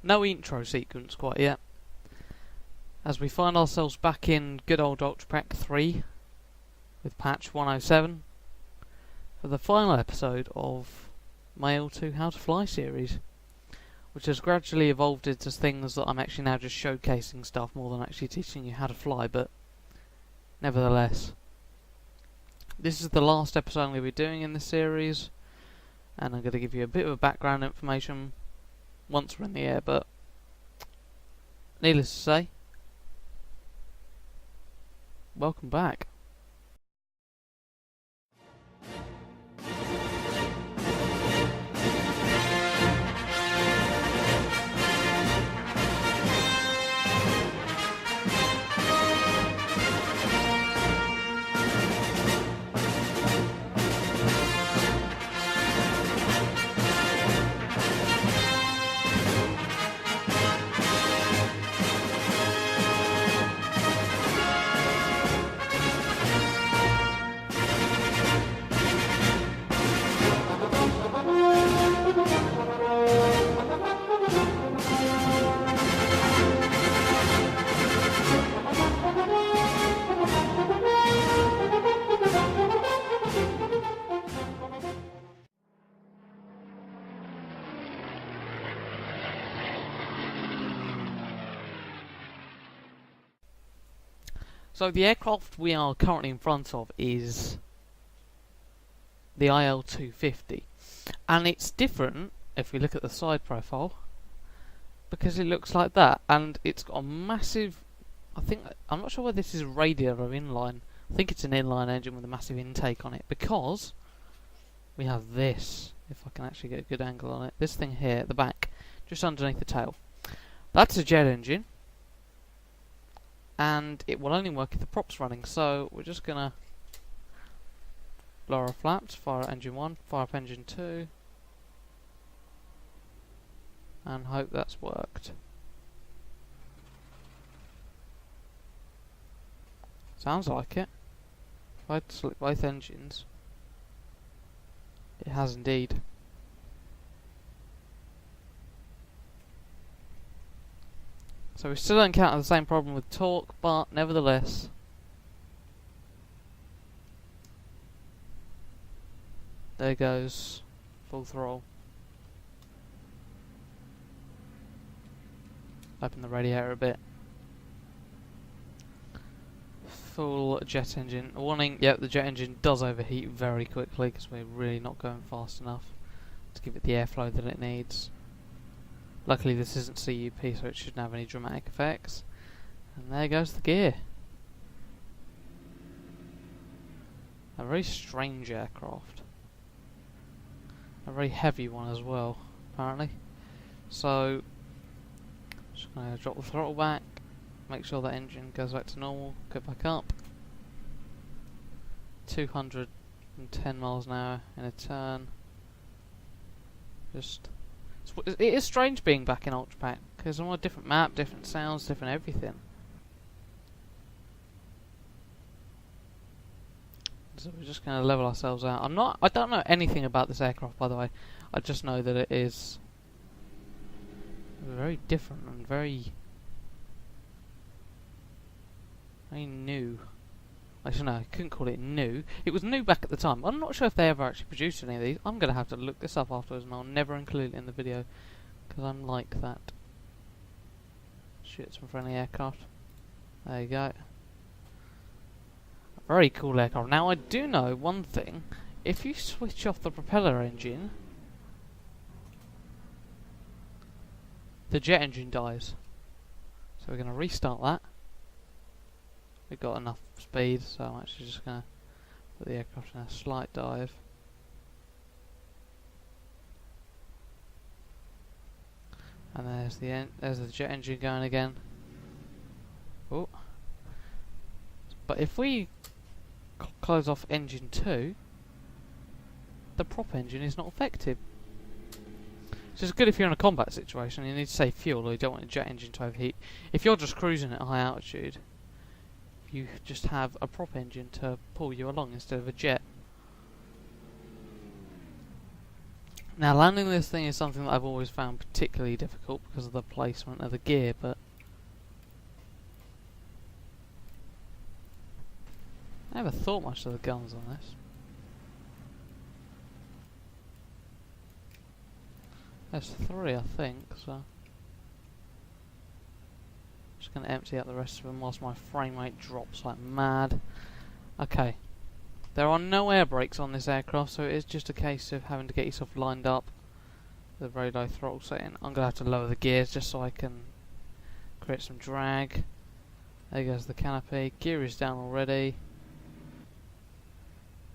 No intro sequence quite yet, as we find ourselves back in good old Ultrapack 3 with patch 107 for the final episode of my L2 How to Fly series, which has gradually evolved into things that I'm actually now just showcasing stuff more than actually teaching you how to fly, but nevertheless. This is the last episode I'm going to be doing in this series, and I'm going to give you a bit of background information once we're in the air, but needless to say, welcome back. So the aircraft we are currently in front of is the IL-250, and it's different if we look at the side profile because it looks like that, and it's got a massive, I'm not sure whether this is radial or inline. I think it's an inline engine with a massive intake on it, because we have this, if I can actually get a good angle on it, this thing here at the back, just underneath the tail. That's a jet engine, and it will only work if the prop's running, so we're just gonna lower our flaps, fire up engine 1, fire up engine 2, and hope that's worked. Sounds like it. If I select both engines, it has indeed. So we still encounter the same problem with torque, but nevertheless, there goes full throttle. Open the radiator a bit. Full jet engine. Warning, yep, the jet engine does overheat very quickly because we're really not going fast enough to give it the airflow that it needs. Luckily this isn't CUP, so it shouldn't have any dramatic effects. And there goes the gear. A very strange aircraft. A very heavy one as well, apparently. So, just going to drop the throttle back, make sure that engine goes back to normal, go back up. 210 miles an hour in a turn. It is strange being back in Ultrapack, because I'm on a different map, different sounds, different everything. So we're just going to level ourselves out. I don't know anything about this aircraft, by the way. I just know that it is very different and very new. Actually, no, I couldn't call it new. It was new back at the time. I'm not sure if they ever actually produced any of these. I'm going to have to look this up afterwards, and I'll never include it in the video, because I'm like that. Shoot some friendly aircraft. There you go. Very cool aircraft. Now, I do know one thing. If you switch off the propeller engine, the jet engine dies. So we're going to restart that. We've got enough speed, so I'm actually just going to put the aircraft in a slight dive. And there's the jet engine going again. Oh. But if we close off engine 2, the prop engine is not effective. So it's good if you're in a combat situation and you need to save fuel, or you don't want your jet engine to overheat. If you're just cruising at high altitude, you just have a prop engine to pull you along instead of a jet. Now, landing this thing is something that I've always found particularly difficult because of the placement of the gear, but I never thought much of the guns on this. There's 3, I think, so just going to empty out the rest of them whilst my frame rate drops like mad. Okay. There are no air brakes on this aircraft, so it is just a case of having to get yourself lined up with a very low throttle setting. I'm going to have to lower the gears just so I can create some drag. There goes the canopy. Gear is down already.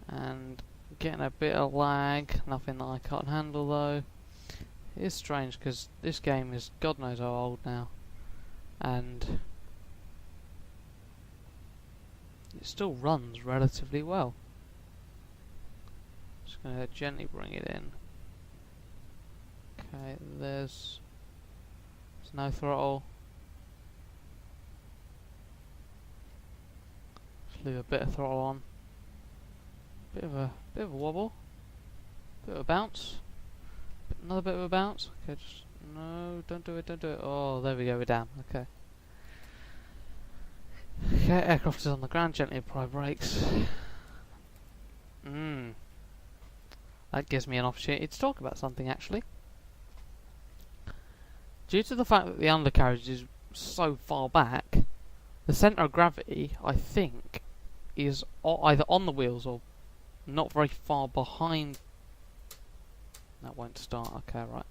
And getting a bit of lag, nothing that I can't handle though. It is strange because this game is God knows how old now. And it still runs relatively well. Just going to gently bring it in. Okay, there's no throttle. Just leave a bit of throttle on. Bit of a wobble. Bit of a bounce. Another bit of a bounce. Okay, just no, don't do it. Oh, there we go. We're down. Okay. Okay, aircraft is on the ground. Gently apply brakes. That gives me an opportunity to talk about something actually. Due to the fact that the undercarriage is so far back, the centre of gravity, I think, is either on the wheels or not very far behind. That won't start. Okay, right.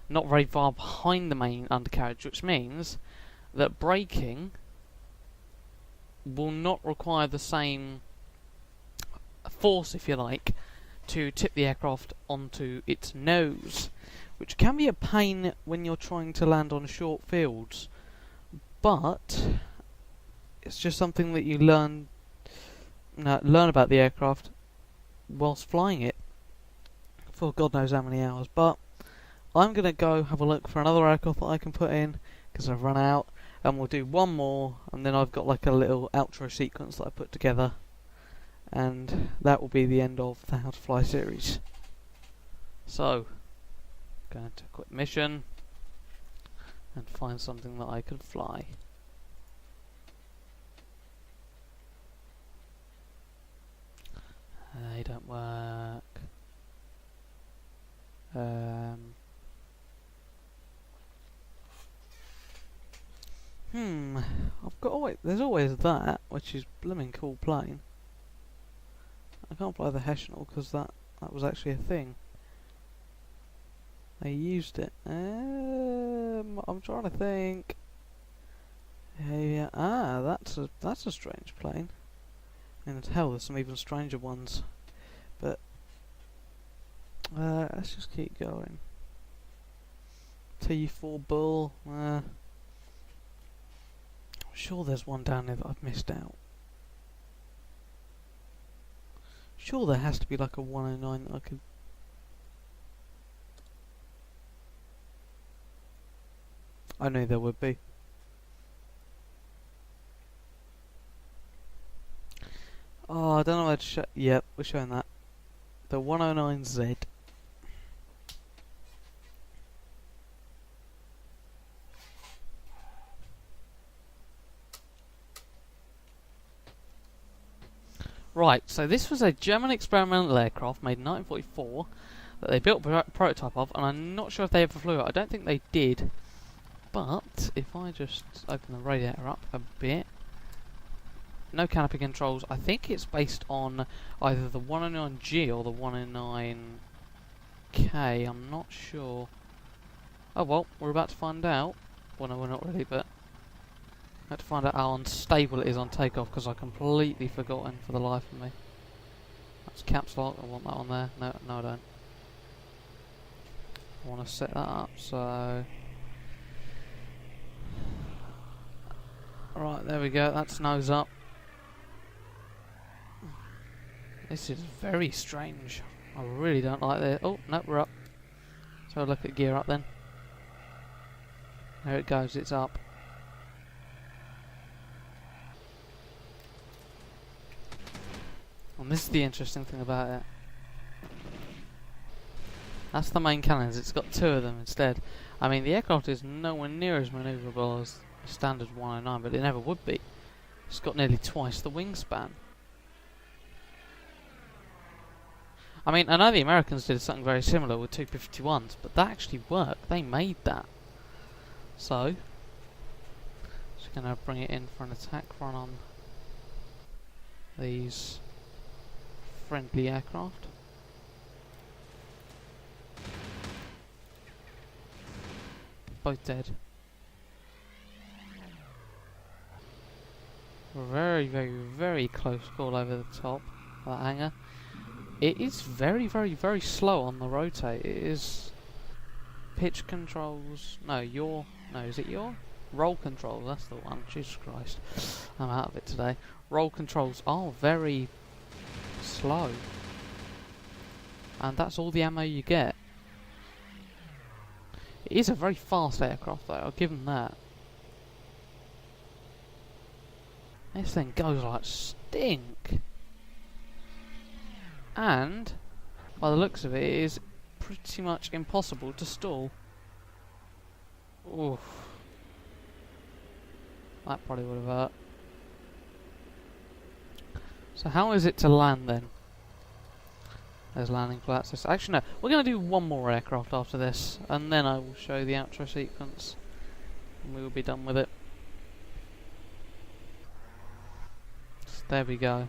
Not very far behind the main undercarriage, which means that braking will not require the same force, if you like, to tip the aircraft onto its nose, which can be a pain when you're trying to land on short fields, but it's just something that you learn about the aircraft whilst flying it for God knows how many hours. But I'm going to go have a look for another aircraft that I can put in because I've run out, and we'll do one more, and then I've got like a little outro sequence that I put together, and that will be the end of the How to Fly series. So, going to quit mission and find something that I can fly. They don't work. I've got there's always that, which is blooming cool plane. I can't fly the Hessional because that was actually a thing. They used it. I'm trying to think. Yeah, that's a strange plane. And hell, there's some even stranger ones. But let's just keep going. T4 Bull. I'm sure there's one down there that I've missed out. Sure, there has to be like a 109 that I could. I knew there would be. Oh, I don't know where to show. Yep, we're showing that. The 109Z. Right, so this was a German experimental aircraft made in 1944 that they built a prototype of, and I'm not sure if they ever flew it. I don't think they did. But if I just open the radiator up a bit, no canopy controls. I think it's based on either the 109G or the 109K. I'm not sure. Oh well, we're about to find out. Well, no, we're not really, but I have to find out how unstable it is on takeoff because I've completely forgotten for the life of me. That's caps lock. I want that on there. No, I don't. I want to set that up. So, right, there we go. That's nose up. This is very strange. I really don't like this. Oh, no, we're up. So look at gear up then. There it goes, it's up. And this is the interesting thing about it. That's the main cannons. It's got two of them instead. I mean, the aircraft is nowhere near as manoeuvrable as the standard 109, but it never would be. It's got nearly twice the wingspan. I mean, I know the Americans did something very similar with Tu-51s, but that actually worked. They made that. So, just going to bring it in for an attack run on these friendly aircraft. Both dead. Very, very, very close call over the top of that hangar. It is very, very, very slow on the rotate. It is pitch controls. No, is it your? Roll controls, that's the one. Jesus Christ. I'm out of it today. Roll controls are very slow. And that's all the ammo you get. It is a very fast aircraft though, I'll give them that. This thing goes like stink. And, by the looks of it, it is pretty much impossible to stall. Oof. That probably would have hurt. So how is it to land then? There's landing flats. Actually no, we're going to do one more aircraft after this, and then I will show the outro sequence, and we will be done with it. So there we go.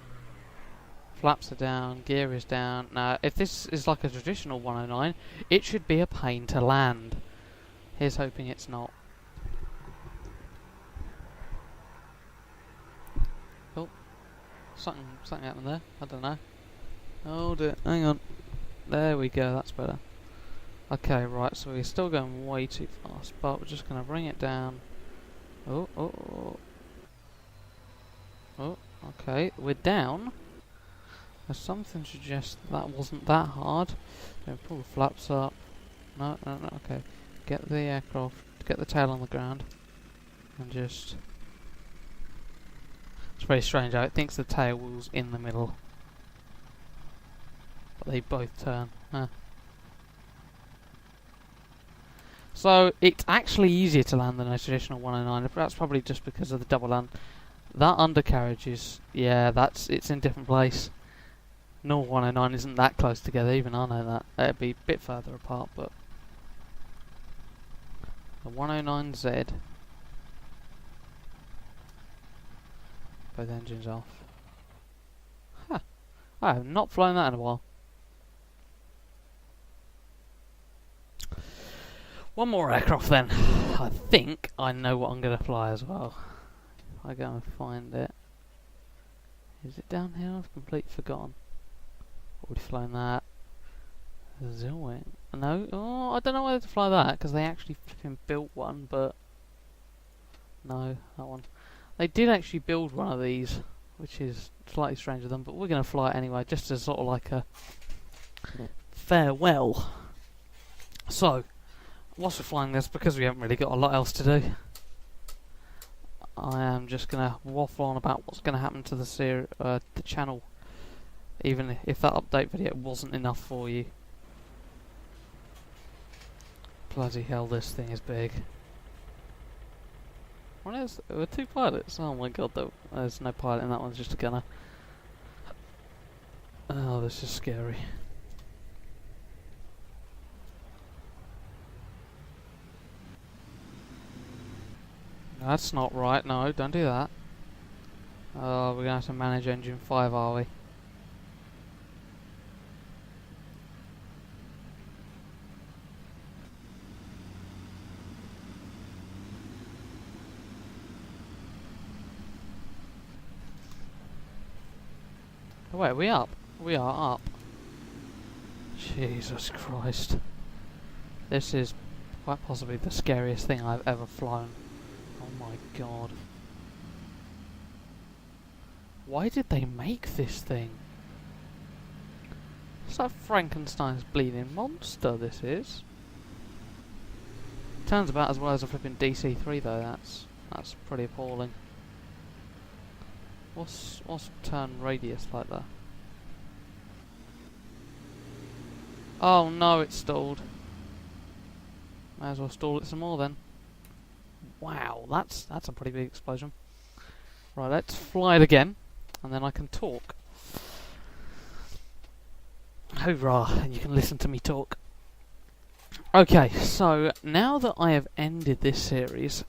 Flaps are down, gear is down. Now, if this is like a traditional 109, it should be a pain to land. Here's hoping it's not. Oh, something happened there. I don't know. Hold it. Hang on. There we go. That's better. Okay, right. So we're still going way too fast, but we're just going to bring it down. Oh. Okay, we're down. There's something suggests that wasn't that hard. Then pull the flaps up. No, okay. Get the aircraft, get the tail on the ground, and just... It's very strange, it thinks the tail wheel's in the middle. But they both turn. Huh. So, it's actually easier to land than a traditional 109, that's probably just because of the double land. That undercarriage is... yeah, it's in a different place. No 109 isn't that close together, even I know that. It'd be a bit further apart, but... The 109Z. Both engines off. Huh. I have not flown that in a while. One more aircraft then. I think I know what I'm going to fly as well. If I go and find it. Is it down here? I've completely forgotten. Already flown that. Zilwing. No, oh, I don't know whether to fly that because they actually flipping built one, but no, that one. They did actually build one of these, which is slightly strange of them, but we're going to fly it anyway, just as sort of like a farewell. So, whilst we're flying this, because we haven't really got a lot else to do, I am just going to waffle on about what's going to happen to the channel, even if that update video wasn't enough for you. Bloody hell, this thing is big. There were two pilots. Oh my god, there's no pilot in that one, it's just a gunner. Oh, this is scary. That's not right, no, don't do that. Oh, we're going to have to manage engine 5, are we? Oh, wait, are we up? We are up. Jesus Christ. This is quite possibly the scariest thing I've ever flown. Oh my god. Why did they make this thing? It's like Frankenstein's bleeding monster, this is. Turns about as well as a flipping DC-3 though, that's pretty appalling. What's turn radius like that? Oh no, it's stalled. May as well stall it some more then. Wow, that's a pretty big explosion. Right, let's fly it again, and then I can talk. Hoorah, and you can listen to me talk. Okay, so now that I have ended this series,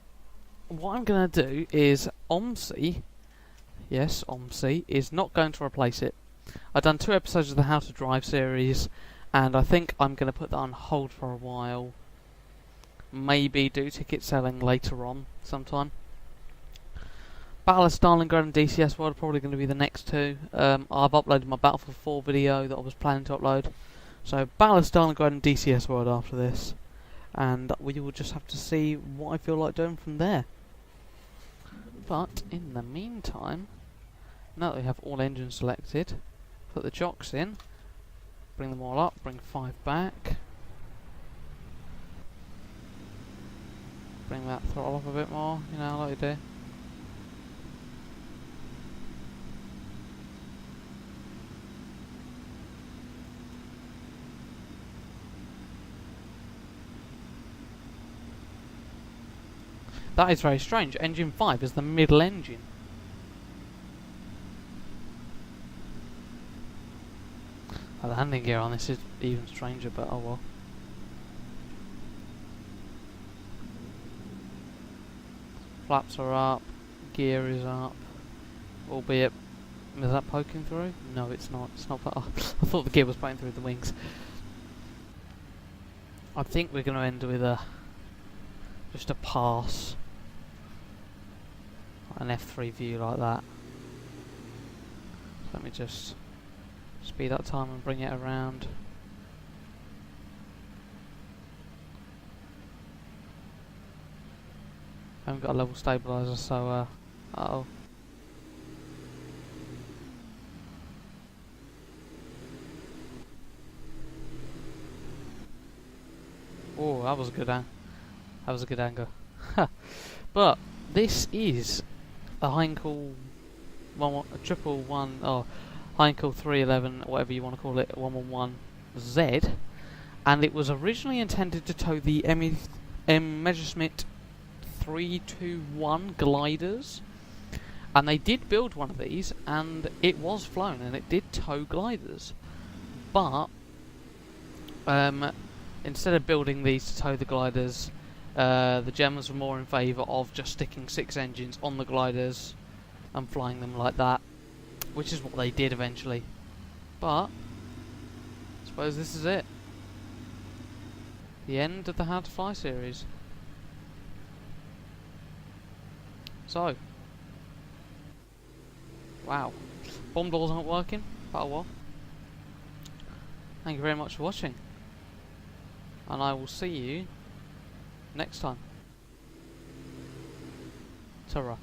what I'm going to do is OMSI, yes, OMSI, is not going to replace it. I've done 2 episodes of the How to Drive series, and I think I'm going to put that on hold for a while. Maybe do ticket selling later on, sometime. Battle of Stalingrad and DCS World are probably going to be the next 2. I've uploaded my Battlefield 4 video that I was planning to upload. So Battle of Stalingrad and DCS World after this. And we will just have to see what I feel like doing from there. But in the meantime, now that we have all engines selected, put the jocks in, bring them all up, bring 5 back. Bring that throttle up a bit more, you know, like you do. That is very strange. Engine 5 is the middle engine. The landing gear on this is even stranger, but oh well. Flaps are up, gear is up, albeit, is that poking through? No, it's not. It's not. I thought the gear was poking through the wings. I think we're going to end with just a pass, an F3 view like that. So let me just speed up time and bring it around. I haven't got a level stabilizer, so uh-oh. Oh, that was a good that was a good angle. But this is a Heinkel 311, whatever you want to call it, 111Z, and it was originally intended to tow the Messerschmitt 321 gliders, and they did build one of these, and it was flown, and it did tow gliders, but instead of building these to tow the gliders, the Germans were more in favour of just sticking 6 engines on the gliders and flying them like that, which is what they did eventually. But I suppose this is it. The end of the How to Fly series. So, wow, bomb doors aren't working, but oh well. Thank you very much for watching, and I will see you next time. Ta-ra.